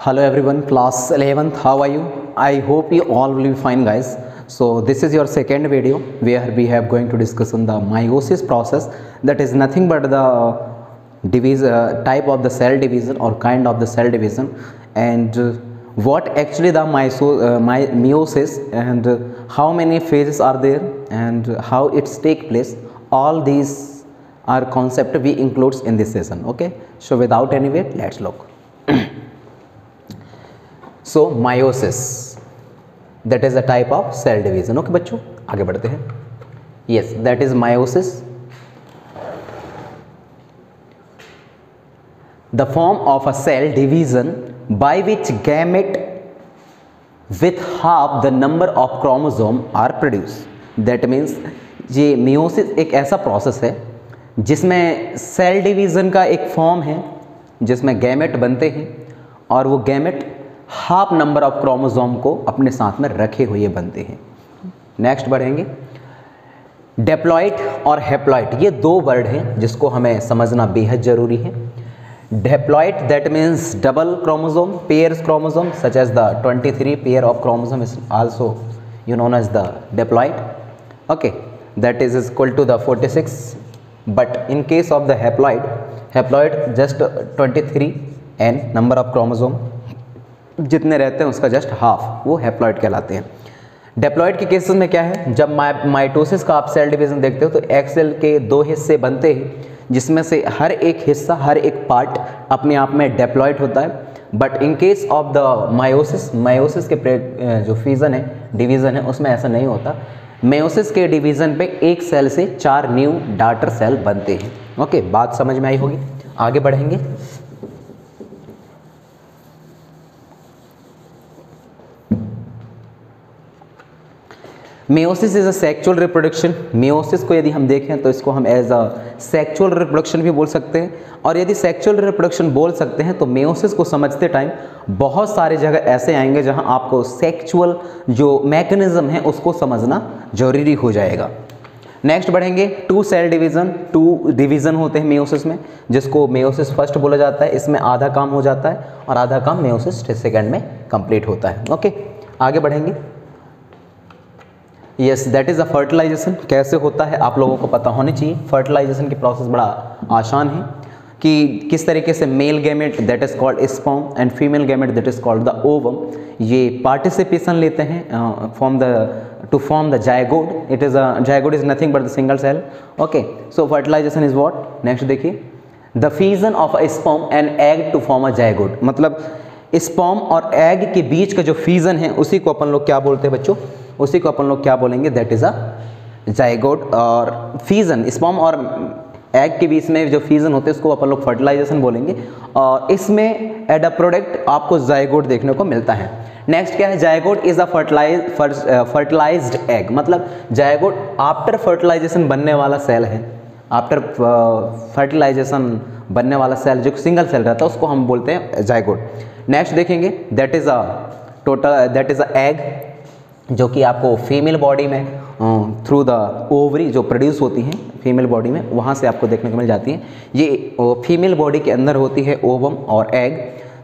Hello everyone, class 11th, how are you? I hope you all will be fine guys. So this is your second video where we have going to discuss on the meiosis process, that is nothing but the type of the cell division or kind of the cell division, and what actually the meiosis and how many phases are there and how it's take place. All these are concept we includes in this session. Okay, so without any wait, let's look. So meiosis, that is a type of cell division. Okay बच्चों, आगे बढ़ते हैं. Yes, that is meiosis. The form of a cell division by which gamete with half the number of chromosome are produced. That means ये meiosis एक ऐसा process है जिसमें cell division का एक फॉर्म है जिसमें गैमेट बनते हैं और वो gamete half number of chromosome को अपने साथ में रखे हुए बनते हैं. नेक्स्ट बढ़ेंगे. डेप्लॉइड और हैप्लॉइड, ये दो वर्ड हैं जिसको हमें समझना बेहद ज़रूरी है. Diploid that means double chromosome, pairs chromosome such as the 23 pair of chromosome is also you known as the diploid. Okay, that is equal to the 46. But in case of the haploid just 23 n number of chromosome जितने रहते हैं उसका just half, वो haploid कहलाते हैं. Diploid के cases में क्या है, जब माइटोसिस का आप सेल डिवीजन देखते हो तो एक सेल के दो हिस्से बनते हैं जिसमें से हर एक हिस्सा, हर एक पार्ट अपने आप में डेप्लॉइड होता है. But in case of the meiosis के जो फ्यूजन है, डिवीज़न है, उसमें ऐसा नहीं होता. मेयोसिस के डिवीज़न पे एक सेल से 4 न्यू डॉटर सेल बनते हैं. ओके, बात समझ में आई होगी. आगे बढ़ेंगे. Meiosis is a sexual reproduction. Meiosis को यदि हम देखें तो इसको हम एज अ सेक्सुअल रिप्रोडक्शन भी बोल सकते हैं. और यदि सेक्सुअल रिप्रोडक्शन बोल सकते हैं तो मेयोसिस को समझते टाइम बहुत सारे जगह ऐसे आएंगे जहां आपको सेक्सुअल जो मैकेनिज्म है उसको समझना जरूरी हो जाएगा. नेक्स्ट बढ़ेंगे. 2 सेल डिवीज़न, 2 डिवीज़न होते हैं मेयोसिस में, जिसको मेयोसिस फर्स्ट बोला जाता है. इसमें आधा काम हो जाता है और आधा काम मेयोसिस सेकेंड में कंप्लीट होता है. ओके, आगे बढ़ेंगे. Yes, that is a fertilisation. कैसे होता है आप लोगों को पता होनी चाहिए. फर्टिलाइजेशन की प्रोसेस बड़ा आसान है कि किस तरीके से male gamete that is called sperm and female gamete that is called the ovum, ये पार्टिसिपेशन लेते हैं to form the zygote. It is a zygote is nothing but the single cell. Okay, so fertilization is what? Next देखिए, the fusion of a sperm and egg to form a zygote. मतलब sperm और egg के बीच का जो fusion है उसी को अपन लोग क्या बोलते हैं बच्चों, उसी को अपन लोग क्या बोलेंगे, दैट इज़ अ जाइगोट. और फ्यूजन स्पर्म और एग के बीच में जो फ्यूजन होते हैं उसको अपन लोग फर्टिलाइजेशन बोलेंगे. और इसमें एड अ प्रोडक्ट आपको जाइगोट देखने को मिलता है. नेक्स्ट क्या है, zygote is a fertilised egg. मतलब जाइगोट आफ्टर फर्टिलाइजेशन बनने वाला सेल है. आफ्टर फर्टिलाइजेशन बनने वाला सेल जो सिंगल सेल रहता है उसको हम बोलते हैं जाइगोट. नेक्स्ट देखेंगे, दैट इज़ अ एग जो कि आपको फीमेल बॉडी में थ्रू द ओवरी जो प्रोड्यूस होती हैं फीमेल बॉडी में, वहाँ से आपको देखने को मिल जाती हैं. ये फीमेल बॉडी के अंदर होती है ओवम और एग.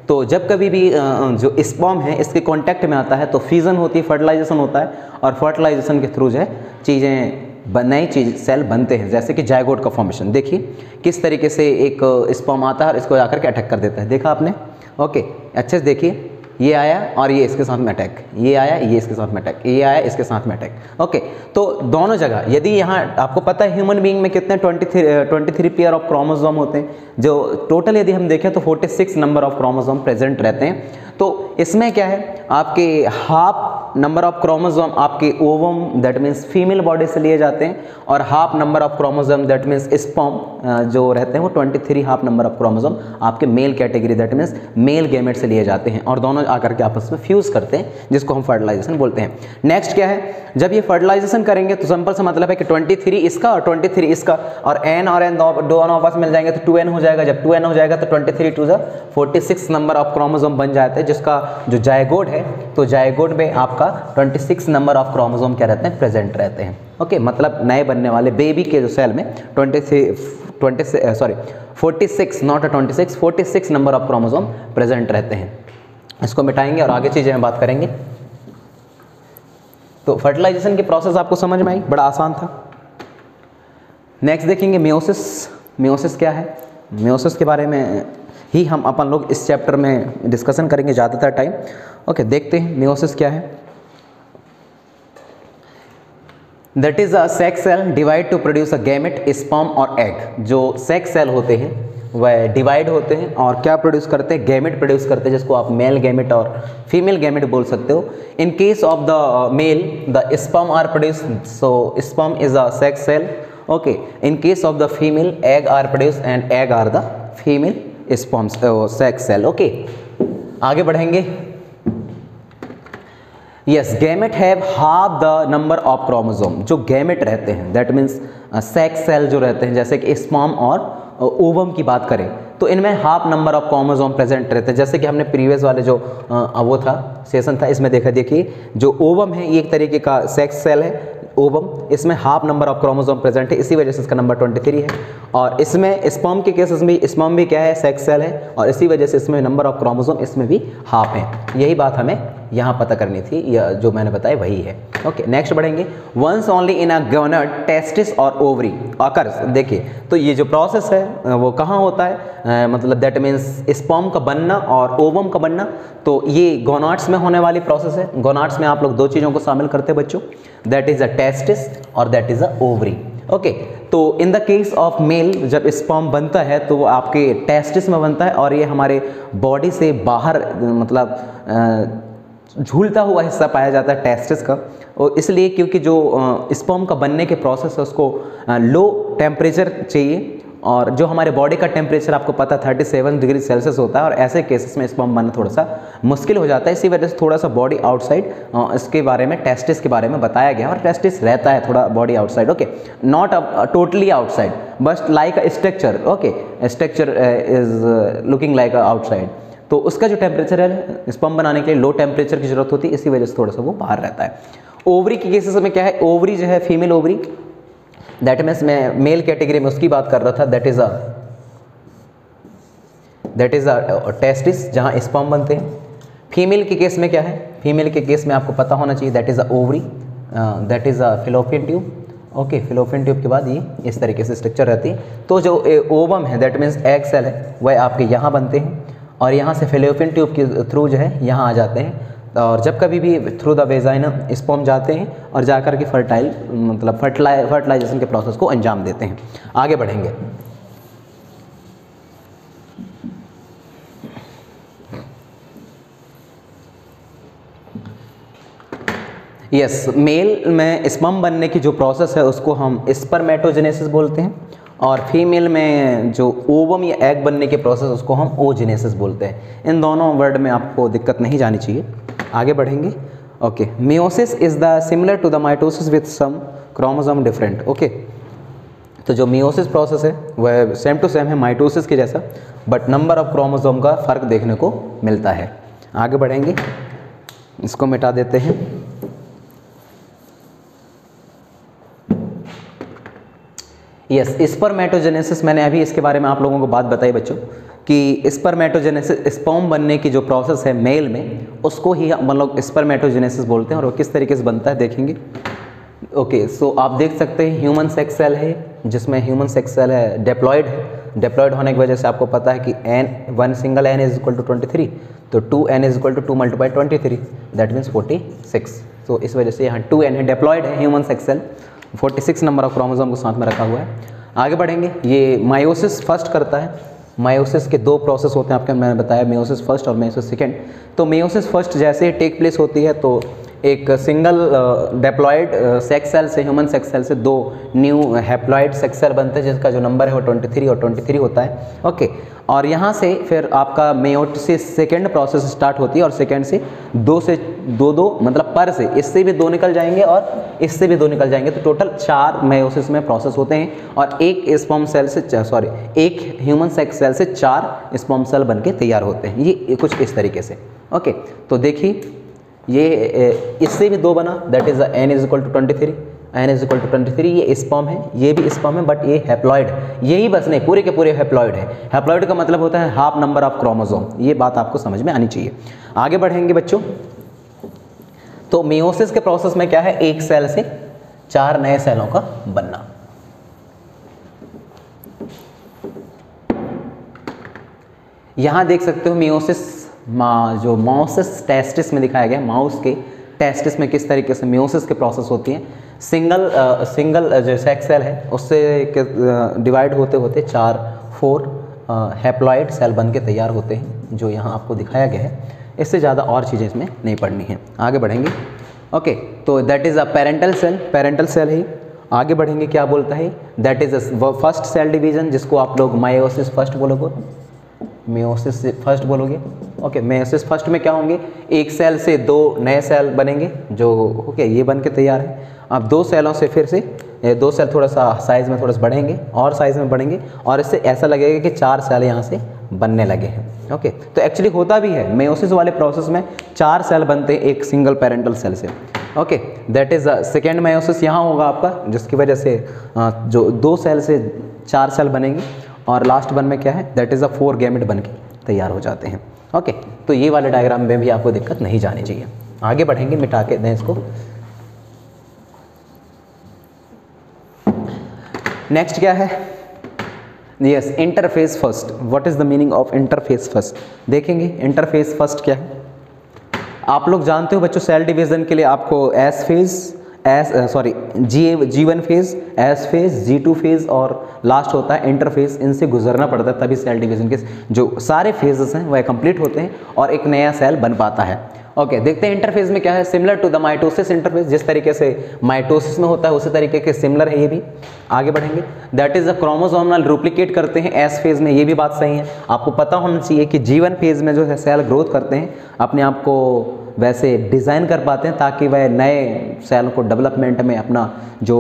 तो जब कभी भी जो स्पर्म है इसके कांटेक्ट में आता है तो फ्यूजन होती है, फर्टिलाइजेशन होता है और फर्टिलाइजेशन के थ्रू जो है चीज़ें नई चीज़ सेल बनते हैं. जैसे कि जाइगोट का फॉर्मेशन देखिए किस तरीके से एक स्पर्म आता है और इसको जाकर के अटैक कर देता है. देखा आपने? ओके, अच्छे से देखिए, ये आया और ये इसके साथ में अटैक, ये आया, ये इसके साथ में अटैक, ये आया, इसके साथ में अटैक. ओके, तो दोनों जगह यदि यहाँ आपको पता है ह्यूमन बीइंग में कितने 23 पेयर ऑफ क्रोमोसोम होते हैं, जो टोटल यदि हम देखें तो 46 नंबर ऑफ क्रोमोसोम प्रेजेंट रहते हैं. तो इसमें क्या है, आपके हाफ नंबर ऑफ क्रोमोसोम आपके ovum that means female body से लिए जाते हैं और half number of chromosome that means sperm जो रहते हैं वो 23 हाफ नंबर ऑफ क्रोमोसोम आपके male category that means male gamete से लिए जाते हैं और दोनों आकर के आपस में फ्यूज करते हैं, जिसको हम फर्टिलाइजेशन बोलते हैं. नेक्स्ट क्या है, जब ये फर्टिलाइजेशन करेंगे तो सिंपल सा मतलब है कि 23 इसका और 23 इसका और एन और एन दोनों आपस मिल जाएंगे तो 2n हो जाएगा. जब 2n हो जाएगा तो 23 टू 46 नंबर ऑफ क्रोमोसोम बन जाते हैं, जिसका जो जाइगोट है तो जाइगोट में आपका 26 नंबर ऑफ क्रोमोसोम क्या रहते हैं, प्रेजेंट रहते हैं. ओके, मतलब नए बनने वाले बेबी के जो सेल में 46 not 26 46 number of chromosome present रहते हैं. इसको मिटाएंगे और आगे चीज़ें हम बात करेंगे। तो फर्टिलाइजेशन की प्रोसेस आपको समझ में आई, बड़ा आसान था। नेक्स्ट देखेंगे मियोसिस। मियोसिस क्या है? मियोसिस के बारे में ही हम अपन लोग इस चैप्टर में डिस्कशन करेंगे ज़्यादातर टाइम। ओके, देखते हैं मियोसिस क्या है। That is a sex cell divide to produce a gamete, sperm और एग। जो सेक्स सेल होते हैं वह डिवाइड होते हैं और क्या प्रोड्यूस करते हैं? गैमेट प्रोड्यूस करते हैं, जिसको आप मेल गैमेट और फीमेल गैमेट बोल सकते हो। In case of the male the sperm are produce, so sperm is a sex cell. Okay, in case of the female egg are produce and egg are the female sperm sex cell. Okay, आगे बढ़ेंगे। Yes, gamete have half the number of chromosome. जो gamete रहते हैं that means sex cell जो रहते हैं, जैसे कि स्पर्म और ओवम की बात करें तो इनमें half number of chromosome present रहते हैं। जैसे कि हमने प्रीवियस वाले जो वो था सेशन था, इसमें देखा, देखिए जो ओवम है ये एक तरीके का सेक्स सेल है ओवम, इसमें half number of chromosome present है, इसी वजह से इसका नंबर 23 है। और इसमें स्पर्म के केसेस में स्पर्म भी क्या है? सेक्स सेल है, और इसी वजह से इसमें नंबर ऑफ क्रोमोसोम इसमें भी हाफ है। यही बात हमें यहाँ पता करनी थी, या जो मैंने बताया वही है। ओके, नेक्स्ट बढ़ेंगे। Once only in a gonad testis और ओवरी अकर्स। देखिए, तो ये जो प्रोसेस है वो कहाँ होता है? मतलब दैट मीन्स स्पर्म का बनना और ओवम का बनना, तो ये गोनाड्स में होने वाली प्रोसेस है। गोनाड्स में आप लोग दो चीज़ों को शामिल करते हैं बच्चों, दैट इज़ अ टेस्टिस और that is a ovary. Okay, तो in the case of male जब स्पर्म बनता है तो वो आपके टेस्टिस में बनता है, और ये हमारे बॉडी से बाहर मतलब झूलता हुआ हिस्सा पाया जाता है टेस्टिस का। और इसलिए क्योंकि जो स्पर्म का बनने के प्रोसेस है उसको लो टेम्परेचर चाहिए, और जो हमारे बॉडी का टेम्परेचर आपको पता 37 डिग्री सेल्सियस होता है, और ऐसे केसेस में स्पर्म बनना थोड़ा सा मुश्किल हो जाता है। इसी वजह से थोड़ा सा बॉडी आउटसाइड इसके बारे में, टेस्टिस के बारे में बताया गया, और टेस्टिस रहता है थोड़ा body outside. Okay, not totally outside, but like a structure. Okay, structure is looking like outside. तो उसका जो टेम्परेचर है स्पर्म बनाने के लिए लो टेम्परेचर की जरूरत होती है, इसी वजह से थोड़ा सा वो बाहर रहता है। ओवरी के केसेस में क्या है? ओवरी जो है फीमेल ओवरी, दैट मीन्स मैं मेल कैटेगरी में उसकी बात कर रहा था, दैट इज अ टेस्टिस जहाँ स्पर्म बनते हैं। फीमेल के केस में क्या है? फीमेल के केस में आपको पता होना चाहिए that is a ovary, that is a fallopian tube. Okay, fallopian tube के बाद ये इस तरीके से स्ट्रक्चर रहती है। तो जो ओवम है दैट मीन्स एग सेल है, वह आपके यहाँ बनते हैं, और यहाँ से फिलोपियन ट्यूब के थ्रू जो है यहाँ आ जाते हैं, और जब कभी भी थ्रू द वेजाइना स्पर्म जाते हैं और जाकर के फर्टिलाइजेशन के प्रोसेस को अंजाम देते हैं। आगे बढ़ेंगे। यस, मेल में स्पर्म बनने की जो प्रोसेस है उसको हम स्पर्मेटोजेनेसिस बोलते हैं, और फीमेल में जो ओवम या एग बनने के प्रोसेस उसको हम ओजेनेसिस बोलते हैं। इन दोनों वर्ड में आपको दिक्कत नहीं जानी चाहिए। आगे बढ़ेंगे। Okay, meiosis is the similar to the mitosis with some chromosome different. Okay, तो जो मियोसिस प्रोसेस है वह सेम टू सेम है माइटोसिस के जैसा, बट नंबर ऑफ क्रोमोसोम का फर्क देखने को मिलता है। आगे बढ़ेंगे, इसको मिटा देते हैं। यस, स्पर्मेटोजेनेसिस, मैंने अभी इसके बारे में आप लोगों को बात बताई बच्चों कि स्पर्मेटोजेनेसिस स्पर्म बनने की जो प्रोसेस है मेल में, उसको ही हम लोग स्पर्मेटोजेनेसिस बोलते हैं, और वो किस तरीके से बनता है देखेंगे। ओके, सो आप देख सकते हैं ह्यूमन सेक्स सेल है, जिसमें ह्यूमन सेक्स सेल है डिप्लॉयड है। डिप्लॉयड होने की वजह से आपको पता है कि n single n is equal to 23, तो 2n is equal to 2 × 23, that means 46। तो इस वजह से यहाँ 2n है, डिप्लॉयड है human sex cell, 46 number of chromosome को साथ में रखा हुआ है। आगे बढ़ेंगे। ये मायोसिस फर्स्ट करता है। मायोसिस के दो प्रोसेस होते हैं आपके, मैंने बताया मेयोसिस फर्स्ट और मेयोसिस सेकेंड। तो मेयोसिस फर्स्ट जैसे टेक प्लेस होती है तो एक सिंगल डिप्लॉयड सेक्स सेल से, ह्यूमन सेक्स सेल से दो न्यू हैप्लॉयड सेक्स सेल बनते हैं, जिसका जो नंबर है वो 23 और 23 होता है। ओके, और यहाँ से फिर आपका मेयोसिस सेकेंड प्रोसेस स्टार्ट होती है, और सेकेंड से दो मतलब पर से इससे भी दो निकल जाएंगे और इससे भी दो निकल जाएंगे, तो टोटल 4 मेयोसिस में प्रोसेस होते हैं, और एक स्पर्म सेल से एक ह्यूमन सेक्स सेल से 4 स्पर्म सेल बन के तैयार होते हैं। ये कुछ इस तरीके से। ओके, तो देखिए ये इससे भी 2 बना, that is n is equal to 23, n is equal to 23, ये स्पर्म है, ये भी स्पर्म है, बट ये हैप्लॉइड, यही बस नहीं, पूरे के पूरे हैप्लॉइड है। हैप्लॉइड का मतलब होता है हाफ नंबर ऑफ क्रोमोसोम, ये बात आपको समझ में आनी चाहिए। आगे बढ़ेंगे बच्चों, तो मेयोसिस के प्रोसेस में क्या है, एक सेल से 4 नए सेलों का बनना। यहां देख सकते हो मेयोसिस, जो माउस टेस्टिस में दिखाया गया, माउस के टेस्टिस में किस तरीके से मेयोसिस के प्रोसेस होती हैं। सिंगल जो सेक्स सेल है उससे डिवाइड होते होते 4 हैप्लॉइड सेल बन के तैयार होते हैं, जो यहाँ आपको दिखाया गया है। इससे ज़्यादा और चीज़ें इसमें नहीं पढ़नी है। आगे बढ़ेंगे, ओके, तो that is a parental cell है। आगे बढ़ेंगे, क्या बोलता है, that is a first cell division, जिसको आप लोग मायोसिस फर्स्ट बोलोगे, मेयोसिस फर्स्ट बोलोगे। ओके, मेयोसिस फर्स्ट में क्या होंगे, एक सेल से 2 नए सेल बनेंगे, जो ओके ये बन के तैयार है। अब 2 सेलों से फिर से 2 सेल थोड़ा सा साइज़ में थोड़ा सा बढ़ेंगे और साइज़ में बढ़ेंगे, और इससे ऐसा लगेगा कि 4 सेल यहाँ से बनने लगे हैं। ओके, तो एक्चुअली होता भी है, मेयोसिस वाले प्रोसेस में 4 सेल बनते हैं एक सिंगल पेरेंटल सेल से। Okay, that is second meiosis यहाँ होगा आपका, जिसकी वजह से जो 2 सेल से 4 सेल बनेंगे, और लास्ट वन में क्या है, दैट इज़ अ 4 गैमेट बन के तैयार हो जाते हैं। ओके, तो ये वाले डायग्राम में भी आपको दिक्कत नहीं जानी चाहिए। आगे बढ़ेंगे, मिटा के दें इसको। नेक्स्ट क्या है, yes, interface first. What is the meaning of interface first, देखेंगे इंटरफेस फर्स्ट क्या है। आप लोग जानते हो बच्चों, सेल डिवीजन के लिए आपको S phase, G1 phase, S phase, G2 phase और लास्ट होता है इंटरफेस, इनसे गुजरना पड़ता है, तभी सेल डिवीजन के जो सारे फेजेस हैं वह कंप्लीट होते हैं और एक नया सेल बन पाता है। ओके, देखते हैं इंटरफेज में क्या है। Similar to the mitosis interphase, जिस तरीके से माइटोसिस में होता है उसी तरीके के सिमिलर है ये भी। आगे बढ़ेंगे, that is a chromosomal duplicate करते हैं एस फेज में, ये भी बात सही है। आपको पता होना चाहिए कि G1 फेज में जो है सेल ग्रोथ करते हैं, अपने आप को वैसे डिज़ाइन कर पाते हैं ताकि वह नए सेल को डेवलपमेंट में अपना जो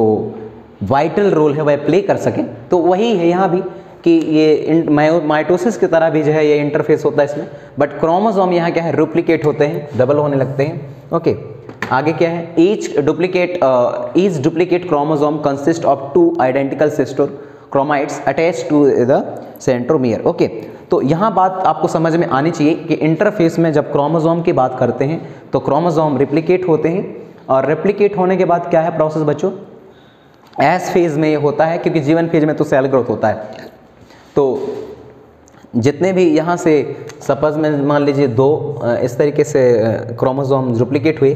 वाइटल रोल है वह प्ले कर सकें। तो वही है यहाँ भी कि ये माइटोसिस की तरह भी जो है ये इंटरफेस होता है इसमें, बट क्रोमोसोम यहाँ क्या है, डुप्लीकेट होते हैं, डबल होने लगते हैं। ओके, आगे क्या है, each duplicate chromosome consist of 2 identical sister chromatids attach to the centromere. Okay, तो यहाँ बात आपको समझ में आनी चाहिए कि इंटरफेस में जब क्रोमोसोम की बात करते हैं तो क्रोमोसोम रिप्लिकेट होते हैं, और रिप्लिकेट होने के बाद क्या है प्रोसेस बच्चों, एस फेज में ये होता है, क्योंकि G1 फेज में तो सेल ग्रोथ होता है। तो जितने भी यहाँ से सपोज में मान लीजिए 2 इस तरीके से क्रोमोसोम डुप्लीकेट हुए,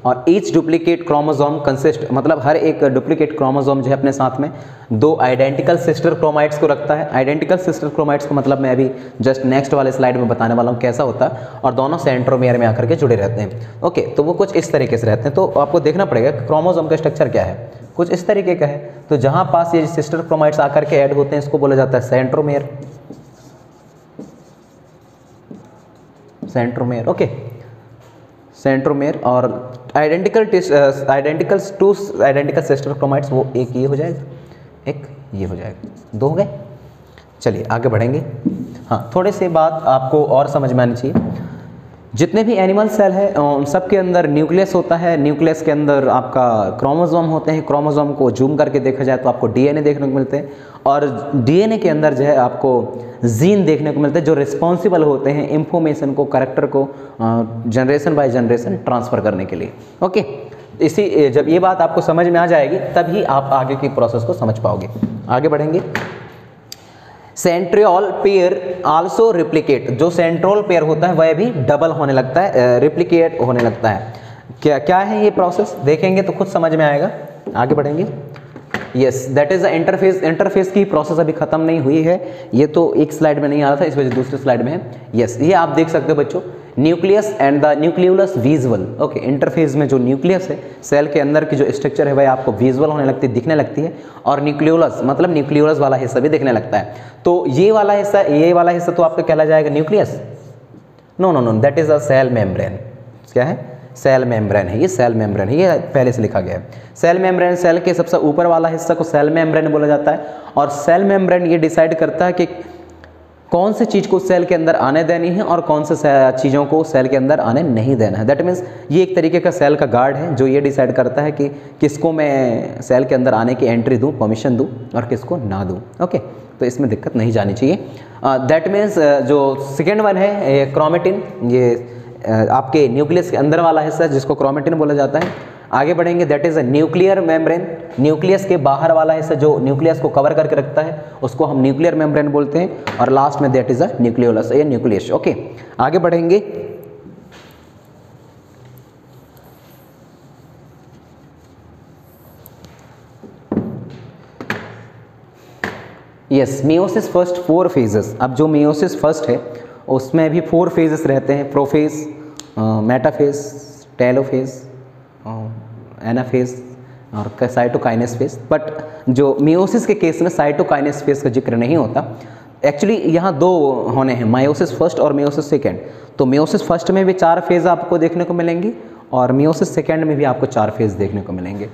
और ईच डुप्लीकेट क्रोमोसोम कंसिस्ट, मतलब हर एक डुप्लीकेट क्रोमोसोम जो है अपने साथ में 2 आइडेंटिकल सिस्टर क्रोमाइड्स को रखता है। आइडेंटिकल सिस्टर क्रोमाइड्स को मतलब मैं अभी जस्ट नेक्स्ट वाले स्लाइड में बताने वाला हूँ कैसा होता है, और दोनों सेंट्रोमियर में आकर के जुड़े रहते हैं। ओके, तो वो कुछ इस तरीके से रहते हैं। तो आपको देखना पड़ेगा कि क्रोमोसोम का स्ट्रक्चर क्या है, कुछ इस तरीके का है। तो जहाँ पास ये सिस्टर क्रोमाइड्स आकर के ऐड होते हैं इसको बोला जाता है सेंट्रोमियर। Centromere, okay, centromere. और आइडेंटिकल सिस्टर क्रोमाइड्स, वो एक ये हो जाएगा, एक ये हो जाएगा, 2 हो गए। चलिए आगे बढ़ेंगे। हाँ, थोड़े से बात आपको और समझ में आनी चाहिए। जितने भी एनिमल सेल है उन सब के अंदर न्यूक्लियस होता है, न्यूक्लियस के अंदर आपका क्रोमोसोम होते हैं। क्रोमोसोम को जूम करके देखा जाए तो आपको डीएनए देखने को मिलते हैं, और डीएनए के अंदर जो है आपको जीन देखने को मिलते हैं, जो रिस्पॉन्सिबल होते हैं इंफॉर्मेशन को, कैरेक्टर को जनरेशन बाय जनरेशन ट्रांसफ़र करने के लिए। ओके, इसी जब ये बात आपको समझ में आ जाएगी तभी आप आगे की प्रोसेस को समझ पाओगे। आगे बढ़ेंगे, सेंट्रियोल पेयर आल्सो रिप्लिकेट, जो सेंट्रोल पेयर होता है वह भी डबल होने लगता है, रिप्लिकेट होने लगता है। क्या क्या है ये प्रोसेस, देखेंगे तो खुद समझ में आएगा। आगे बढ़ेंगे, yes, that is the interface. Interface की प्रोसेस अभी खत्म नहीं हुई है, ये तो एक स्लाइड में नहीं आ रहा था, इस वजह से दूसरे स्लाइड में है। यस, ये आप देख सकते हो बच्चों, nucleus and the nucleolus visual. Okay, interface में जो न्यूक्लियस है, सेल के अंदर की जो स्ट्रक्चर है वह आपको विजुअल होने लगती है, दिखने लगती है, और न्यूक्लियोलस मतलब न्यूक्लियोलस वाला हिस्सा भी दिखने लगता है। तो ये वाला हिस्सा तो आपका कहला जाएगा nucleus. No no no, that is a cell membrane. क्या है, सेल मेम्ब्रेन है, ये सेल मेम्ब्रेन है, ये पहले से लिखा गया है। सेल मेम्ब्रेन, सेल के सबसे ऊपर वाला हिस्सा को सेल मेम्ब्रेन बोला जाता है, और सेल मेम्ब्रेन ये डिसाइड करता है कि कौन सी चीज़ को सेल के अंदर आने देनी है और कौन से चीज़ों को सेल के अंदर आने नहीं देना है। दैट मीन्स ये एक तरीके का सेल का गार्ड है जो ये डिसाइड करता है कि किसको मैं सेल के अंदर आने की एंट्री दूं, परमिशन दूं और किसको ना दूं। ओके, तो इसमें दिक्कत नहीं जानी चाहिए। दैट मीन्स जो सेकेंड वन है ये क्रोमेटिन, ये आपके न्यूक्लियस के अंदर वाला हिस्सा जिसको क्रोमेटिन बोला जाता है। आगे बढ़ेंगे, that is a nuclear membrane, nucleus के बाहर वाला हिस्सा जो न्यूक्लियस को कवर करके रखता है उसको हम न्यूक्लियर मेम्ब्रेन बोलते हैं। और लास्ट में दैट इज़ अ न्यूक्लियोलस या न्यूक्लियस। ओके, आगे बढ़ेंगे। Yes, meiosis first 4 phases. अब जो मियोसिस फर्स्ट है उसमें भी 4 फेजेस रहते हैं, प्रोफेज, मेटाफेज, टेलोफेज, एनाफेज और साइटोकाइनेस फेज। बट जो मियोसिस के केस में साइटोकाइनेस फेज का जिक्र नहीं होता। एक्चुअली यहाँ 2 होने हैं, मायोसिस फर्स्ट और मियोसिस सेकेंड। तो मियोसिस फर्स्ट में भी 4 फेज आपको देखने को मिलेंगे और मियोसिस सेकेंड में भी आपको 4 फेज देखने को मिलेंगे।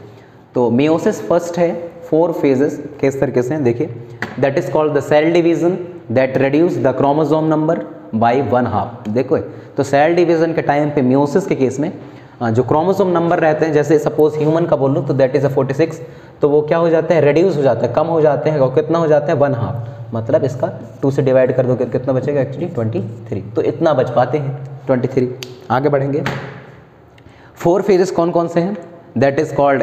तो मियोसिस फर्स्ट है 4 फेजेस, किस तरीके से देखिए, that is called the cell division that reduce the chromosome number by 1/2। देखो, तो सेल डिवीजन के टाइम पे मियोसिस के केस में जो क्रोमोसोम नंबर रहते हैं, जैसे सपोज ह्यूमन का बोल लो तो दैट इज़ 46, तो वो क्या हो जाता है, रिड्यूस हो जाता है, कम हो जाते हैं। और कितना हो जाता है, 1/2, मतलब इसका 2 से डिवाइड कर दो कितना बचेगा, एक्चुअली 23। तो इतना बच पाते हैं 23। आगे बढ़ेंगे, 4 फेजेस कौन कौन से हैं, that is called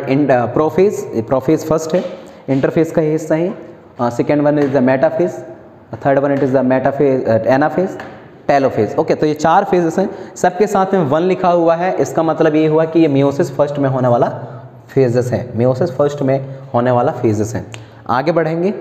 prophase. Prophase first है, इंटरफेज का हिस्सा है। Second one is the metaphase, third one it is the metaphase, anaphase, telophase. Okay, तो ये 4 फेजेस हैं, सबके साथ में 1 लिखा हुआ है। इसका मतलब ये हुआ कि ये मियोसिस फर्स्ट में होने वाला फेजेस है, मियोसिस फर्स्ट में होने वाला फेजेस है। आगे बढ़ेंगे,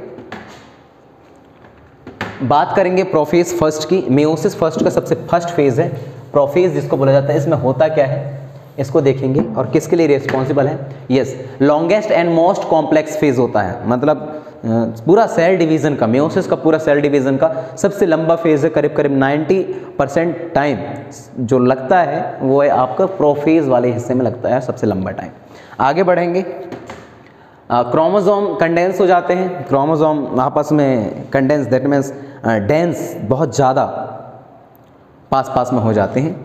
बात करेंगे प्रोफेज फर्स्ट की। मियोसिस फर्स्ट का सबसे फर्स्ट फेज है प्रोफेज जिसको बोला जाता है। इसमें होता क्या है इसको देखेंगे और किसके लिए रिस्पॉन्सिबल है। Yes, longest and most complex phase होता है, मतलब पूरा सेल डिवीज़न का, मियोसिस का पूरा सेल डिवीज़न का सबसे लंबा फेज है। करीब करीब 90% टाइम जो लगता है वो है आपका प्रोफेज वाले हिस्से में लगता है सबसे लंबा टाइम। आगे बढ़ेंगे, क्रोमोसोम कंडेंस हो जाते हैं, क्रोमोसोम आपस में कंडेंस, दैट मीन्स डेंस, बहुत ज़्यादा पास में हो जाते हैं।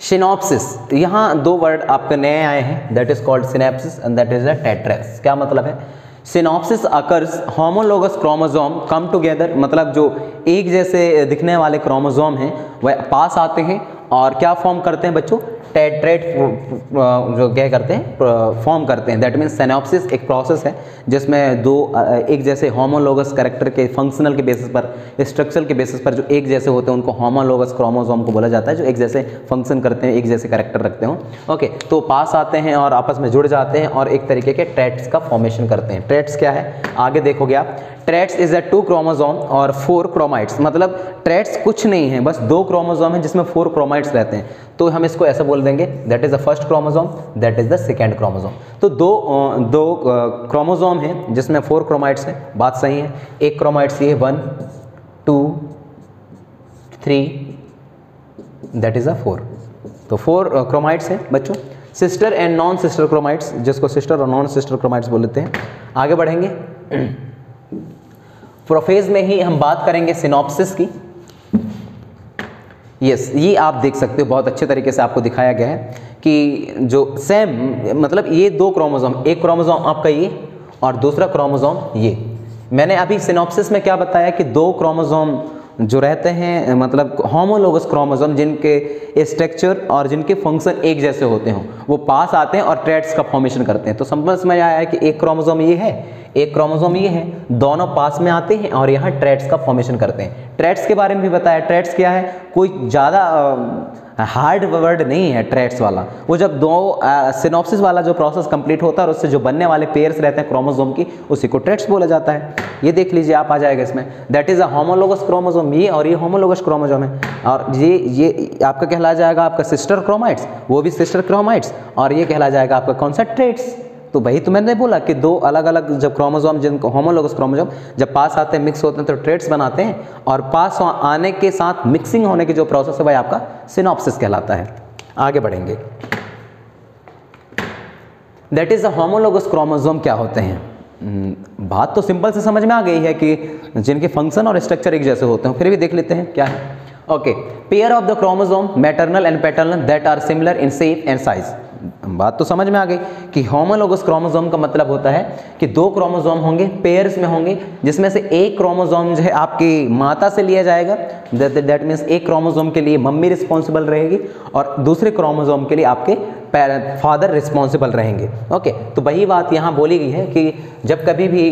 सिनॉप्सिस, यहाँ 2 वर्ड आपके नए आए हैं, that is called synapsis and that is a tetrads. क्या मतलब है, synapsis occurs homologous chromosome come together, मतलब जो एक जैसे दिखने वाले क्रोमोसोम हैं वह पास आते हैं और क्या फॉर्म करते हैं बच्चों, टेट्रेट जो क्या करते हैं, फॉर्म करते हैं। दैट मीन्स सिनॉप्सिस एक प्रोसेस है जिसमें 2 एक जैसे होमोलोगस कैरेक्टर के फंक्शनल के बेसिस पर, स्ट्रक्चर के बेसिस पर जो एक जैसे होते हैं उनको होमोलोगस क्रोमोसोम को बोला जाता है, जो एक जैसे फंक्शन करते हैं, एक जैसे कैरेक्टर रखते हो। ओके, तो पास आते हैं और आपस में जुड़ जाते हैं और एक तरीके के ट्रेट्स का फॉर्मेशन करते हैं। ट्रेट्स क्या है आगे देखोगे आप, ट्रेट्स इज अ 2 क्रोमोसोम और 4 क्रोमाइड्स, मतलब ट्रेट्स कुछ नहीं है, बस 2 क्रोमोसोम है जिसमें 4 क्रोमाइड्स रहते हैं। तो हम इसको ऐसे बोल देंगे, that is the first chromosome, that is the second chromosome. तो दो क्रोमोसोम हैं जिसमें 4 क्रोमाइड्स हैं, बात सही है। एक क्रोमाइड्स ये 1 2 3, दैट इज अ 4। तो 4 क्रोमाइड्स हैं बच्चों, सिस्टर एंड नॉन सिस्टर क्रोमाइड्स, जिसको सिस्टर और नॉन सिस्टर क्रोमाइड्स बोलते हैं। आगे बढ़ेंगे, प्रोफेज में ही हम बात करेंगे सिनॉप्सिस की। यस, ये आप देख सकते हो, बहुत अच्छे तरीके से आपको दिखाया गया है कि जो सेम, मतलब ये 2 क्रोमोसोम, एक क्रोमोसोम आपका ये और दूसरा क्रोमोसोम ये। मैंने अभी सिनॉप्सिस में क्या बताया कि 2 क्रोमोसोम जो रहते हैं, मतलब होमोलोगस क्रोमोसोम जिनके स्ट्रक्चर और जिनके फंक्शन एक जैसे होते हों, वो पास आते हैं और ट्रेट्स का फॉर्मेशन करते हैं। तो समझ में आया है कि एक क्रोमोसोम ये है, एक क्रोमोसोम ये है, दोनों पास में आते हैं और यहाँ ट्रेट्स का फॉर्मेशन करते हैं। ट्रेट्स के बारे में भी बताया, ट्रेट्स क्या है, कोई ज़्यादा हार्ड वर्ड नहीं है ट्रेट्स वाला। वो जब 2 सिनॉप्सिस वाला जो प्रोसेस कंप्लीट होता है और उससे जो बनने वाले पेयर्स रहते हैं क्रोमोसोम की, उसी को ट्रेट्स बोला जाता है। ये देख लीजिए आप, आ जाएगा इसमें, that is a homologous chromosome, ये और ये होमोलोगस क्रोमोसोम है। और ये आपका कहला जाएगा आपका सिस्टर क्रोमाइड्स, वो भी सिस्टर क्रोमाइड्स, और ये कहला जाएगा आपका कौन सा, ट्रेट्स। तो वही तो मैंने बोला कि 2 अलग अलग जब क्रोमोसोम, जिनको होमोलोगस क्रोमोसोम जब पास आते हैं, मिक्स होते हैं तो ट्रेट्स बनाते हैं, और पास आने के साथ मिक्सिंग होने की जो प्रोसेस है वह आपका सिनॉप्सिस कहलाता है। आगे बढ़ेंगे, that is a homologous chromosome क्या होते हैं, बात तो सिंपल से समझ में आ गई है कि जिनके फंक्शन और स्ट्रक्चर एक जैसे होते हैं, फिर भी देख लेते हैं क्या है। Okay, pair of the chromosome maternal and paternal that are similar in shape and size. बात तो समझ में आ गई कि होमोलोगस क्रोमोसोम का मतलब होता है कि दो क्रोमोसोम होंगे, पेयर्स में होंगे, जिसमें से एक क्रोमोसोम जो है आपकी माता से लिया जाएगा, दैट मीन्स एक क्रोमोसोम के लिए मम्मी रिस्पॉन्सिबल रहेगी और दूसरे क्रोमोसोम के लिए आपके फादर रिस्पॉन्सिबल रहेंगे। ओके, तो वही बात यहाँ बोली गई है कि जब कभी भी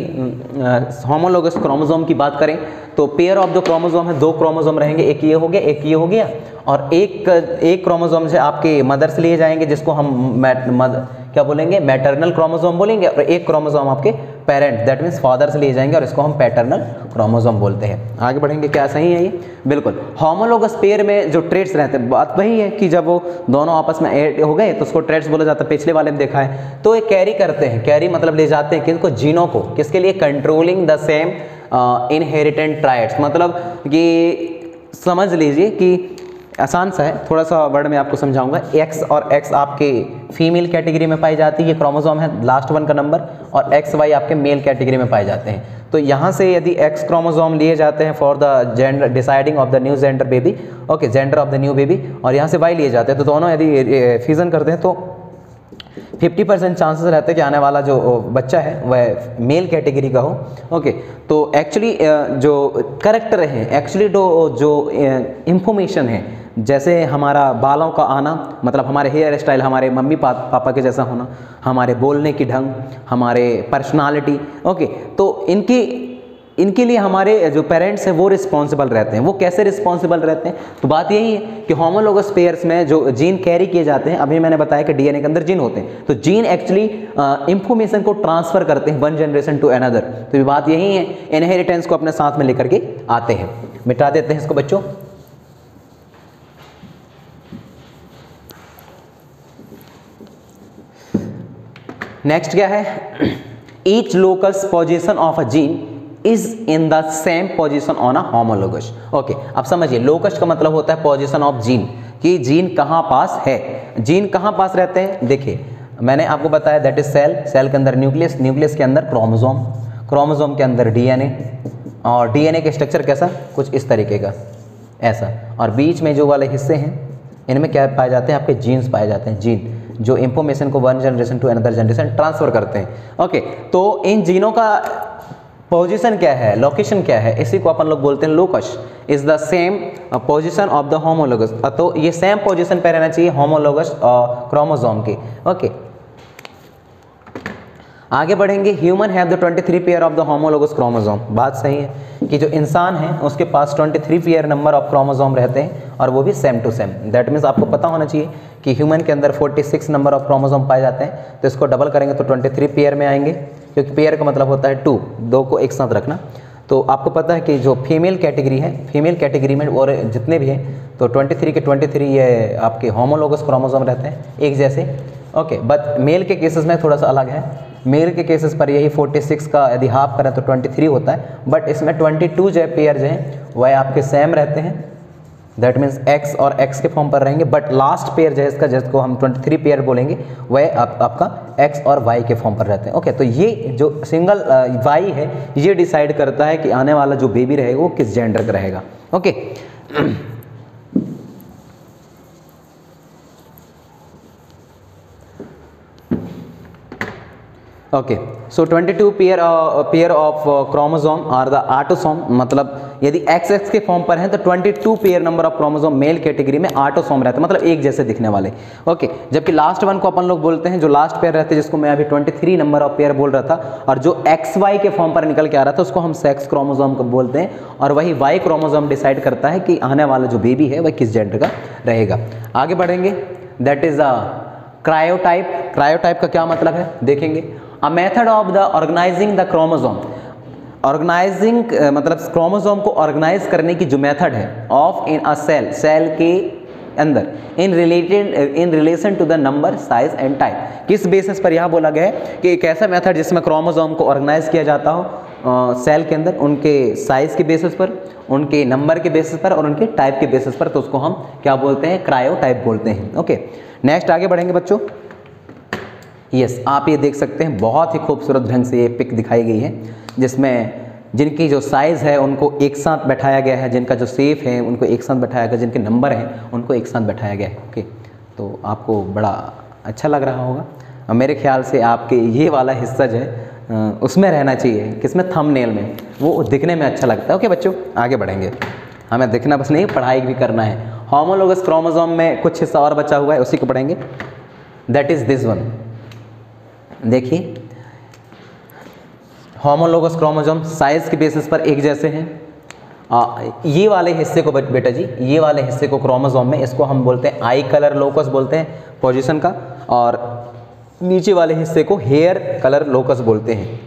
होमोलोगस क्रोमोसोम की बात करें तो पेयर ऑफ द क्रोमोसोम है, दो क्रोमोसोम रहेंगे, एक ये हो गया, एक ये हो गया, और एक क्रोमोसोम से आपके मदर से लिए जाएंगे जिसको हम क्या बोलेंगे, मैटरनल क्रोमोसोम बोलेंगे, और एक क्रोमोसोम आपके पेरेंट दैट मीन्स फादर से लिए जाएंगे और इसको हम पैटर्नल क्रोमोसोम बोलते हैं। आगे बढ़ेंगे, क्या सही है ये? बिल्कुल। होमोलोगस पेयर में जो ट्रेट्स रहते हैं, बात वही है कि जब वो दोनों आपस में ऐड हो गए तो उसको ट्रेट्स बोला जाता है, पिछले वाले में देखा है। तो ये कैरी करते हैं, कैरी मतलब ले जाते हैं किनको, जीनों को, किसके लिए, controlling the same inherent traits. मतलब कि समझ लीजिए कि आसान सा है, थोड़ा सा वर्ड में आपको समझाऊंगा। एक्स और एक्स आपके फीमेल कैटेगरी में पाई जाती है, क्रोमोसोम है लास्ट वन का नंबर, और एक्स वाई आपके मेल कैटेगरी में पाए जाते हैं। तो यहाँ से यदि एक्स क्रोमोसोम लिए जाते हैं for the gender deciding of the new gender baby, okay, gender of the new baby, और यहाँ से वाई लिए जाते हैं, तो दोनों यदि फ्यूजन करते हैं तो 50% चांसेस रहते हैं कि आने वाला जो बच्चा है वह मेल कैटेगरी का हो। ओके, तो एक्चुअली जो करेक्टर है, एक्चुअली जो इंफॉर्मेशन है, जैसे हमारा बालों का आना, मतलब हमारे हेयर स्टाइल हमारे मम्मी पापा के जैसा होना, हमारे बोलने की ढंग, हमारे पर्सनालिटी, ओके, तो इनके लिए हमारे जो पेरेंट्स हैं वो रिस्पॉन्सिबल रहते हैं। वो कैसे रिस्पॉन्सिबल रहते हैं? तो बात यही है कि होमोलोगस पेयर्स में जो जीन कैरी किए जाते हैं, अभी मैंने बताया कि डीएनए के अंदर जीन होते हैं, तो जीन एक्चुअली इंफॉर्मेशन को ट्रांसफर करते हैं वन जनरेशन टू अनदर। तो ये बात यही है, इनहेरिटेंस को अपने साथ में लेकर के आते हैं। मिटा देते हैं इसको बच्चों। नेक्स्ट क्या है? Each locus position of a gene is in the same position on a homologous. Okay, अब समझिए, लोकस का मतलब होता है पोजीशन ऑफ जीन, कि जीन कहाँ पास है। जीन कहाँ पास रहते हैं? देखिए, मैंने आपको बताया दैट इज सेल, सेल के अंदर न्यूक्लियस, न्यूक्लियस के अंदर क्रोमोसोम, क्रोमोसोम के अंदर डीएनए, और डीएनए के स्ट्रक्चर कैसा, कुछ इस तरीके का, ऐसा, और बीच में जो वाले हिस्से हैं इनमें क्या पाए जाते हैं, आपके जीन्स पाए जाते हैं, जीन जो इंफॉर्मेशन को one generation to another generation transfer करते हैं। ओके, तो इन जीनों का पोजीशन क्या है, लोकेशन क्या है, इसी को अपन लोग बोलते हैं locus, is the same position of the homologous. तो ये सेम पोजीशन पे रहना चाहिए होमोलोगस क्रोमोसोम की। ओके, आगे बढ़ेंगे। Human have the 23 pair of the homologous chromosome. बात सही है कि जो इंसान है उसके पास 23 पेयर नंबर ऑफ क्रोमोसोम रहते हैं, और वो भी same to same. That means आपको पता होना चाहिए कि ह्यूमन के अंदर 46 नंबर ऑफ क्रोमोसोम पाए जाते हैं, तो इसको डबल करेंगे तो 23 पेयर में आएंगे, क्योंकि पेयर का मतलब होता है 2, दो को एक साथ रखना। तो आपको पता है कि जो फीमेल कैटेगरी है, फीमेल कैटेगरी में और जितने भी हैं, तो 23 के 23 ये आपके होमोलोगस क्रोमोसोम रहते हैं, एक जैसे। ओके, बट मेल के केसेस में थोड़ा सा अलग है। मेल के केसेस पर यही 46 का यदि हाफ करें तो 23 होता है, बट इसमें 22 जो पेयर जो हैं वह आपके सेम रहते हैं, दैट मीन्स एक्स और एक्स के फॉर्म पर रहेंगे, बट लास्ट पेयर जो है इसका, जिसको हम 23 पेयर बोलेंगे, वह आपका एक्स और वाई के फॉर्म पर रहते हैं। ओके, तो ये जो सिंगल वाई है ये डिसाइड करता है कि आने वाला जो बेबी रहेगा वो किस जेंडर का रहेगा। Okay, okay, so 22 pair of chromosome are the autosome. मतलब यदि एक्स एक्स के फॉर्म पर हैं तो 22 pair number of chromosome male category में ऑटोसोम रहते हैं, मतलब एक जैसे दिखने वाले। ओके, जबकि लास्ट वन को अपन लोग बोलते हैं, जो लास्ट पेयर रहते हैं, जिसको मैं अभी 23 नंबर ऑफ पेयर बोल रहा था, और जो एक्स वाई के फॉर्म पर निकल के आ रहा था उसको हम सेक्स क्रोमोसोम को बोलते हैं, और वही वाई क्रोमोसोम डिसाइड करता है कि आने वाला जो बेबी है वह किस जेंडर का रहेगा। आगे बढ़ेंगे, दैट इज अ क्रायोटाइप। क्रायोटाइप का क्या मतलब है देखेंगे। A method of the organizing the chromosome, organising मतलब क्रोमोसोम को ऑर्गेनाइज करने की जो मेथड है of in a cell, cell के अंदर, in relation to the number, size and type. किस बेसिस पर यह बोला गया है कि एक ऐसा मेथड जिसमें क्रोमोसोम को ऑर्गेनाइज किया जाता हो सेल के अंदर, उनके साइज के बेसिस पर, उनके नंबर के बेसिस पर और उनके टाइप के बेसिस पर, तो उसको हम क्या बोलते हैं, क्रायोटाइप बोलते हैं। ओके, नेक्स्ट आगे बढ़ेंगे बच्चों। यस, आप ये देख सकते हैं बहुत ही खूबसूरत ढंग से ये पिक दिखाई गई है, जिसमें जिनकी जो साइज़ है उनको एक साथ बैठाया गया है, जिनका जो शेप है उनको एक साथ बैठाया गया, जिनके नंबर हैं उनको एक साथ बैठाया गया है। ओके, तो आपको बड़ा अच्छा लग रहा होगा। और मेरे ख्याल से आपके ये वाला हिस्सा जो है उसमें रहना चाहिए, किसमें, थंबनेल में, वो दिखने में अच्छा लगता है। ओके बच्चों, आगे बढ़ेंगे। हमें दिखना बस नहीं, पढ़ाई भी करना है। होमोलोगस क्रोमोसोम में कुछ हिस्सा और बचा हुआ है, उसी को पढ़ेंगे। That is this one. देखिए, होमोलोगस क्रोमोसोम साइज के बेसिस पर एक जैसे हैं। ये वाले हिस्से को बेटा जी, ये वाले हिस्से को क्रोमोसोम में, इसको हम बोलते हैं आई कलर लोकस बोलते हैं पोजीशन का, और नीचे वाले हिस्से को हेयर कलर लोकस बोलते हैं।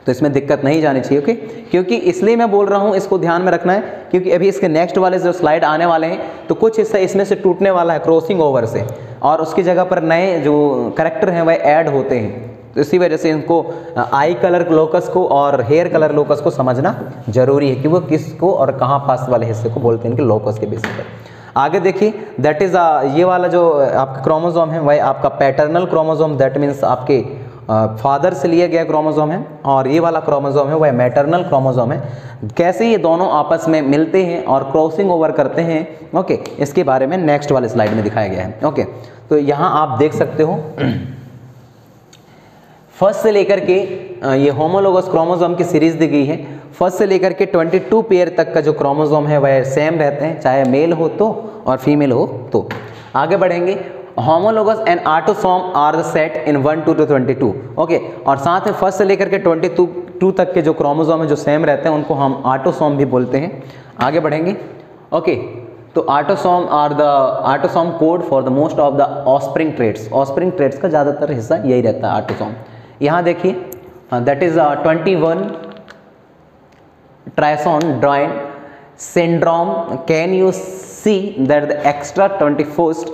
तो इसमें दिक्कत नहीं जानी चाहिए। ओके, क्योंकि इसलिए मैं बोल रहा हूँ, इसको ध्यान में रखना है, क्योंकि अभी इसके नेक्स्ट वाले जो स्लाइड आने वाले हैं तो कुछ हिस्सा इसमें से टूटने वाला है क्रॉसिंग ओवर से, और उसकी जगह पर नए जो करैक्टर हैं वह ऐड होते हैं। तो इसी वजह से इनको आई कलर लोकस को और हेयर कलर लोकस को समझना जरूरी है कि वो किसको और कहाँ पास वाले हिस्से को बोलते हैं, इनके लोकस के बेसिस पर। आगे देखिए, दैट इज़ ये वाला जो आपका क्रोमोसोम है वह आपका पैटर्नल क्रोमोसोम, दैट मीन्स आपके फादर से लिया गया क्रोमोसोम है, और ये वाला क्रोमोसोम है वह मैटरनल क्रोमोसोम है। कैसे ये दोनों आपस में मिलते हैं और क्रॉसिंग ओवर करते हैं, ओके, इसके बारे में नेक्स्ट वाले स्लाइड में दिखाया गया है। ओके, तो यहाँ आप देख सकते हो फर्स्ट से लेकर के ये होमोलोगस क्रोमोसोम की सीरीज दी गई है। फर्स्ट से लेकर के 22 पेयर तक का जो क्रोमोसोम है वह सेम रहते हैं, चाहे मेल हो तो और फीमेल हो तो। आगे बढ़ेंगे। Homologous and autosome are the set in 1 to 22। Okay, और साथ में फर्स्ट से लेकर के 22 तक के जो क्रोमोसोम है जो सेम रहते हैं उनको हम ऑटोसोम भी बोलते हैं। आगे बढ़ेंगे। ओके, तो autosome code for the most of the offspring traits. Offspring traits का ज़्यादातर हिस्सा यही रहता है, ऑटोसोम। यहाँ देखिए, that is 21 ट्राइसोन ड्राइन syndrome. Can you see that the extra 21st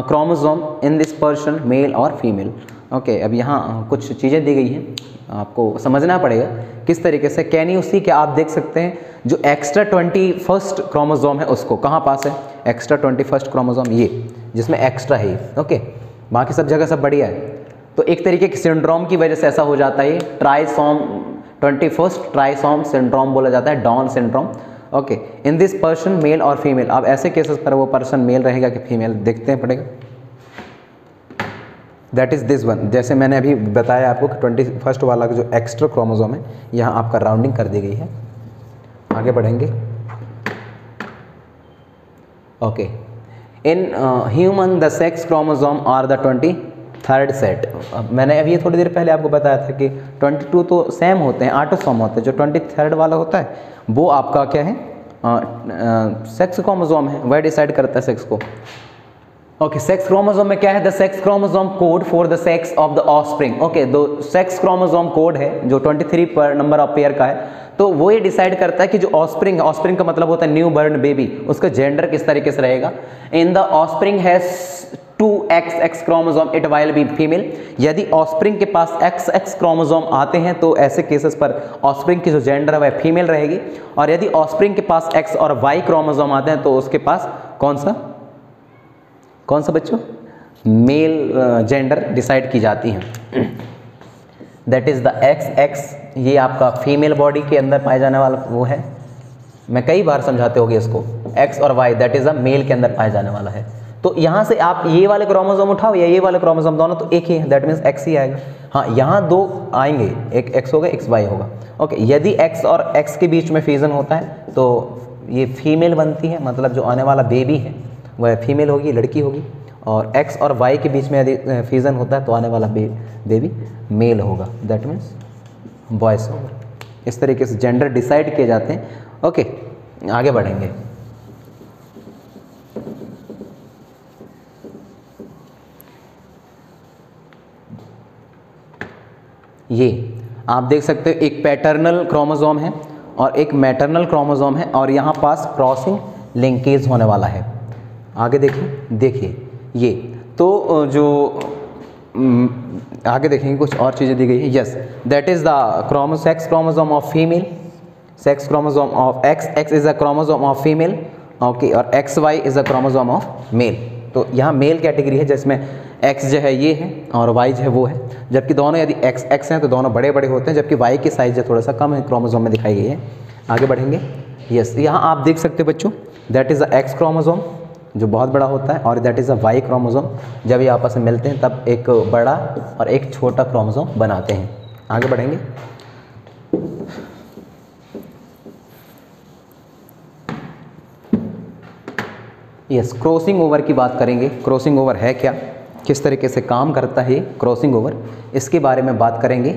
chromosome in this person, male or female? Okay, अब यहाँ कुछ चीज़ें दी गई हैं, आपको समझना पड़ेगा किस तरीके से। कैन यू सी, क्या आप देख सकते हैं जो एक्स्ट्रा 21st क्रोमोसोम है उसको कहाँ पास है, एक्स्ट्रा 21st क्रोमोसोम ये जिसमें एक्स्ट्रा है। ओके, बाकी सब जगह सब बढ़िया है। तो एक तरीके के सिंड्रोम की वजह से ऐसा हो जाता है, ट्राइसोम 21st ट्राइसोम सिंड्रोम बोला जाता है, Down syndrome. Okay, in this person male और फीमेल। अब ऐसे केसेस पर वो पर्सन मेल रहेगा कि फीमेल, देखते हैं पड़ेगा। That is this one. जैसे मैंने अभी बताया आपको कि 21st वाला जो एक्स्ट्रा क्रोमोसोम है यहाँ आपका राउंडिंग कर दी गई है। आगे बढ़ेंगे। Okay, in human the sex chromosome are the 23rd set. मैंने अभी थोड़ी देर पहले आपको बताया था कि 22 तो सेम होते हैं, ऑटोसोम होते हैं। जो 23rd वाला होता है वो आपका क्या है, सेक्स क्रोमोसोम है, वह डिसाइड करता है सेक्स को। ओके, सेक्स क्रोमोसोम में क्या है, the sex chromosome code for the sex of the offspring. Okay, दो सेक्स क्रोमोसोम कोड है जो 23 पर नंबर ऑफ पेयर का है, तो वो ये डिसाइड करता है कि जो ऑफस्प्रिंग है, ऑफस्प्रिंग का मतलब होता है न्यू बर्न बेबी, उसका जेंडर किस तरीके से रहेगा। In the offspring has 2XX chromosome, it while be female. यदि ऑफस्प्रिंग के पास XX क्रोमोसोम आते हैं तो ऐसे केसेस पर ऑफस्प्रिंग की जो जेंडर है वह फीमेल रहेगी, और यदि ऑफस्प्रिंग के पास X और Y क्रोमोसोम आते हैं तो उसके पास कौन सा बच्चों, मेल जेंडर डिसाइड की जाती हैं। दैट इज द XX, ये आपका फीमेल बॉडी के अंदर पाए जाने वाला वो है, मैं कई बार समझाते होंगे इसको। X और Y that is a male के अंदर पाया जाने वाला है। तो यहाँ से आप ये वाले क्रोमोसोम उठाओ या ये वाले क्रोमोसोम, दोनों तो एक ही है, दैट मीन्स X ही आएगा। हाँ, यहाँ दो आएंगे, एक X होगा, एक Y होगा। ओके, यदि X और X के बीच में फ्यूजन होता है तो ये फीमेल बनती है, मतलब जो आने वाला बेबी है वह फीमेल होगी, लड़की होगी। और X और Y के बीच में यदि फ्यूजन होता है तो आने वाला बेबी मेल होगा, दैट मीन्स बॉयस होगा। इस तरीके से जेंडर डिसाइड किए जाते हैं। ओके, आगे बढ़ेंगे। ये आप देख सकते हो, एक पैटर्नल क्रोमोसोम है और एक मैटरनल क्रोमोसोम है, और यहाँ पास क्रॉसिंग लिंकेज होने वाला है। आगे देखिए ये तो जो आगे देखेंगे कुछ और चीज़ें दी गई है। Yes, that is the sex chromosome of female, sex chromosome of X is a chromosome of female. Okay, और XY is a chromosome of male. तो यहाँ मेल कैटेगरी है जिसमें एक्स जो है ये है और वाई जो है वो है, जबकि दोनों यदि एक्स एक्स हैं तो दोनों बड़े बड़े होते हैं, जबकि वाई की साइज़ जो थोड़ा सा कम है क्रोमोसोम में दिखाई गई है। आगे बढ़ेंगे। यस, यहाँ आप देख सकते हो बच्चों, that is a X chromosome जो बहुत बड़ा होता है, और that is a Y chromosome, जब ये आपस में मिलते हैं तब एक बड़ा और एक छोटा क्रोमोसोम बनाते हैं। आगे बढ़ेंगे। यस, क्रॉसिंग ओवर की बात करेंगे। क्रॉसिंग ओवर है क्या, किस तरीके से काम करता है क्रॉसिंग ओवर, इसके बारे में बात करेंगे,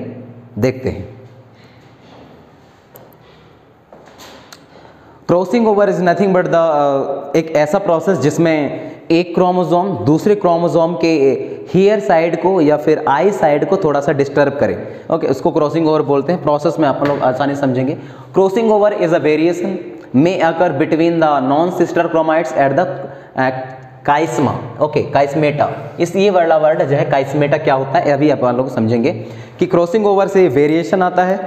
देखते हैं। Crossing over is nothing but the एक ऐसा प्रोसेस जिसमें एक क्रोमोसोम दूसरे क्रोमोसोम के हेयर साइड को या फिर आई साइड को थोड़ा सा डिस्टर्ब करे। ओके, उसको क्रॉसिंग ओवर बोलते हैं। प्रोसेस में आप लोग आसानी समझेंगे। Crossing over is a variation may occur between the non-sister chromates at the chiasma. Okay, chiasmata, इस ये वाला वर्ड जो है काइस्मेटा क्या होता है अभी आप लोग समझेंगे कि क्रॉसिंग ओवर से वेरिएशन आता है।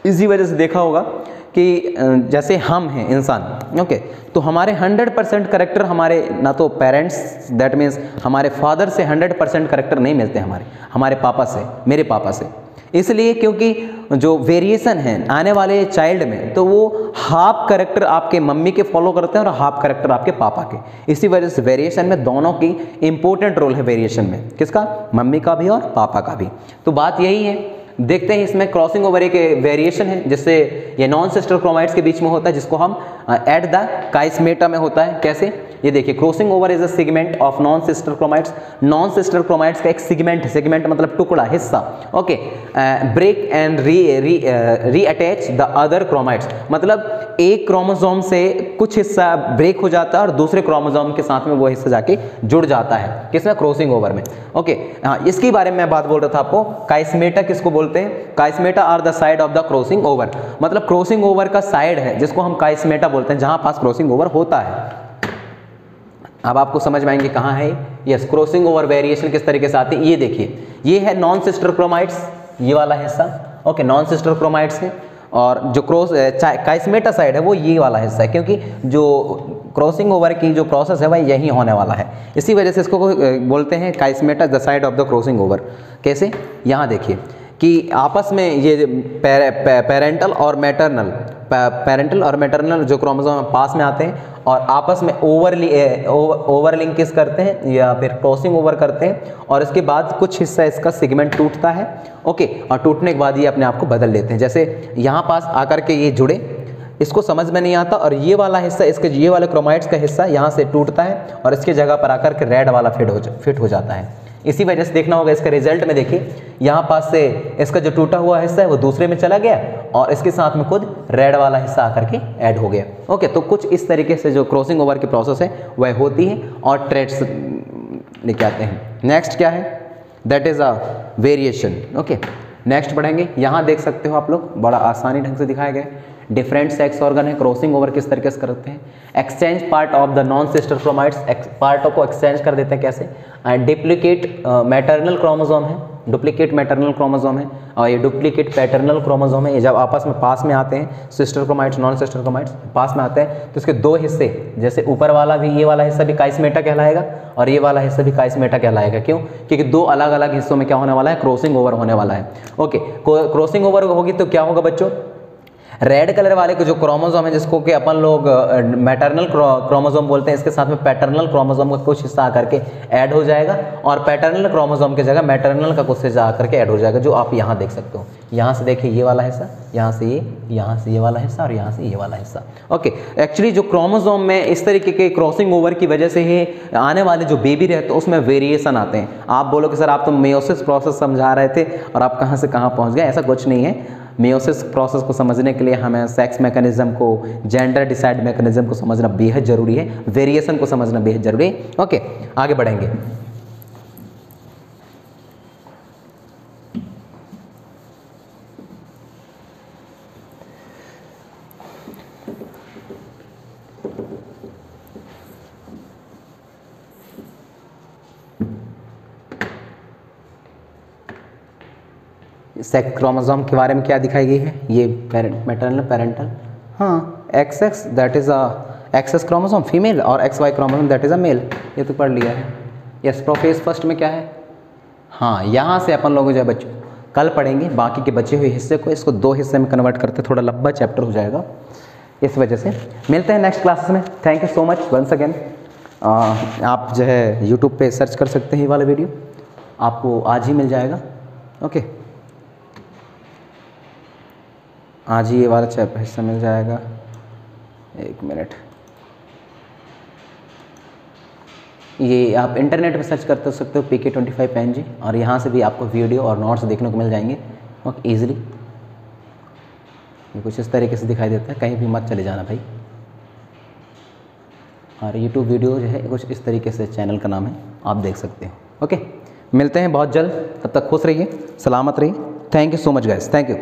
इसी वजह से देखा होगा कि जैसे हम हैं इंसान, ओके, तो हमारे 100% करेक्टर हमारे ना तो पेरेंट्स दैट मीन्स हमारे फादर से 100% करेक्टर नहीं मिलते हमारे पापा से, मेरे पापा से, इसलिए क्योंकि जो वेरिएशन है आने वाले चाइल्ड में तो वो हाफ करेक्टर आपके मम्मी के फॉलो करते हैं और हाफ करेक्टर आपके पापा के। इसी वजह से वेरिएशन में दोनों की इंपॉर्टेंट रोल है वेरिएशन में, किसका, मम्मी का भी और पापा का भी। तो बात यही है। देखते हैं इसमें क्रॉसिंग ओवर एक वेरिएशन है जिससे ये नॉन सिस्टर क्रोमाइट्स के बीच में होता है, जिसको हम एट द काइस्मेटा में होता है। कैसे, ये देखिए, crossing over is a segment of non sister chromatids. Non sister chromites का एक सेगमेंट है, सेगमेंट मतलब टुकड़ा, हिस्सा। Okay, break and re attach the other chromites, मतलब एक क्रोमोसोम से कुछ हिस्सा ब्रेक हो जाता है और दूसरे क्रोमोसोम के साथ में वो हिस्सा जाके जुड़ जाता है, किसमें, क्रॉसिंग ओवर में। ओके, हाँ, इसके बारे में मैं बात बोल रहा था आपको। काइस्मेटा किसको बोलते हैं, chiasmata are the side of the crossing over, मतलब क्रॉसिंग ओवर का साइड है जिसको हम काइस्मेटा बोलते हैं, जहां पास क्रॉसिंग ओवर होता है। अब आपको समझ में आएंगे कहाँ है। यस, क्रॉसिंग ओवर वेरिएशन किस तरीके से आती है, ये देखिए, ये है नॉन सिस्टर क्रोमाइट्स, ये वाला हिस्सा। ओके, नॉन सिस्टर क्रोमाइट्स है, और जो काइस्मेटा साइड है वो ये वाला हिस्सा है, क्योंकि जो क्रॉसिंग ओवर की जो प्रोसेस है वह यही होने वाला है। इसी वजह से इसको बोलते हैं chiasmata the side of the crossing over. कैसे, यहाँ देखिए कि आपस में ये पेरेंटल और मैटरनल जो क्रोमोसोम पास में आते हैं और आपस में ओवरलिंक किस करते हैं या फिर क्रॉसिंग ओवर करते हैं, और इसके बाद कुछ हिस्सा इसका सेगमेंट टूटता है। ओके, और टूटने के बाद ये अपने आप को बदल लेते हैं। जैसे यहाँ पास आकर के ये जुड़े, इसको समझ में नहीं आता, और ये वाला हिस्सा, इसके ये वाले क्रोमाइट्स का हिस्सा यहाँ से टूटता है और इसके जगह पर आकर के रेड वाला फिट हो जाता है। इसी वजह से देखना होगा इसका रिजल्ट में, देखिए यहाँ पास से इसका जो टूटा हुआ हिस्सा है वो दूसरे में चला गया और इसके साथ में खुद रेड वाला हिस्सा आकर के ऐड हो गया। ओके, तो कुछ इस तरीके से जो क्रॉसिंग ओवर की प्रोसेस है वह होती है और ट्रेड्स लेके आते हैं। नेक्स्ट क्या है, that is a variation. Okay, next बढ़ेंगे। यहाँ देख सकते हो आप लोग, बड़ा आसानी ढंग से दिखाया गया। डिफरेंट सेक्स ऑर्गन है, क्रॉसिंग ओवर किस तरीके से करते हैं, exchange part of the non sister chromatids, पार्टों को एक्सचेंज कर देते हैं। कैसे, डुप्लीकेट मैटरनल क्रोमोसोम है, डुप्लीकेट मैटरनल क्रोमोसोम है, और ये डुप्लीकेट पैटर्नल क्रोमोसोम है। ये जब आपस में पास में आते हैं, sister chromatids non sister chromatids पास में आते हैं, तो इसके दो हिस्से, जैसे ऊपर वाला भी, ये वाला हिस्सा भी काइस्मेटा कहलाएगा और ये वाला हिस्सा भी काइस्मेटा कहलाएगा। क्यों, क्योंकि दो अलग अलग हिस्सों में क्या होने वाला है, क्रॉसिंग ओवर होने वाला है। ओके, क्रॉसिंग ओवर होगी तो क्या होगा बच्चों, रेड कलर वाले को जो क्रोमोसोम है जिसको कि अपन लोग मैटरनल क्रोमोसोम बोलते हैं, इसके साथ में पैटर्नल क्रोमोसोम का कुछ हिस्सा आकर के ऐड हो जाएगा और पैटर्नल क्रोमोसोम की जगह मैटरनल का कुछ हिस्सा आकर के ऐड हो जाएगा, जो आप यहाँ देख सकते हो। यहाँ से देखिए ये वाला हिस्सा, यहाँ से ये वाला हिस्सा और यहाँ से ये वाला हिस्सा। ओके, एक्चुअली जो क्रोमोसोम में इस तरीके के क्रॉसिंग ओवर की वजह से ही आने वाले जो बेबी रहते हैं उसमें वेरिएशन आते हैं। आप बोलो कि सर आप तो मेयोसिस प्रोसेस समझा रहे थे और आप कहाँ से कहाँ पहुँच गए, ऐसा कुछ नहीं है। मेयोसिस प्रोसेस को समझने के लिए हमें सेक्स मैकेनिज्म को, जेंडर डिसाइड मैकेनिज्म को समझना बेहद जरूरी है, वेरिएशन को समझना बेहद जरूरी है। ओके, आगे बढ़ेंगे। सेक्स क्रोमोसोम के बारे में क्या दिखाई गई है, ये मैटरनल पैरेंटल, हाँ, XX that is a access chromosome female और XY chromosome that is a male, ये तो पढ़ लिया है। यस, प्रोफेस फर्स्ट में क्या है, हाँ यहाँ से अपन लोग जो है बच्चों कल पढ़ेंगे बाकी के बचे हुए हिस्से को, इसको 2 हिस्से में कन्वर्ट करते, थोड़ा लंबा चैप्टर हो जाएगा, इस वजह से मिलते हैं नेक्स्ट क्लासेस में। Thank you so much once again. आप जो है यूट्यूब पे सर्च कर सकते हैं ये वाला वीडियो, आपको आज ही मिल जाएगा। ओके, आज ही ये वाला चैप्टर हिस्सा मिल जाएगा। 1 मिनट, ये आप इंटरनेट पे सर्च कर सकते हो PK25 PNG, और यहाँ से भी आपको वीडियो और नोट्स देखने को मिल जाएंगे ओके ईजिली। ये कुछ इस तरीके से दिखाई देता है, कहीं भी मत चले जाना भाई। और यूट्यूब वीडियो जो है कुछ इस तरीके से चैनल का नाम है, आप देख सकते हो। ओके, मिलते हैं बहुत जल्द, तब तक खुश रहिए, सलामत रहिए। Thank you so much guys, thank you.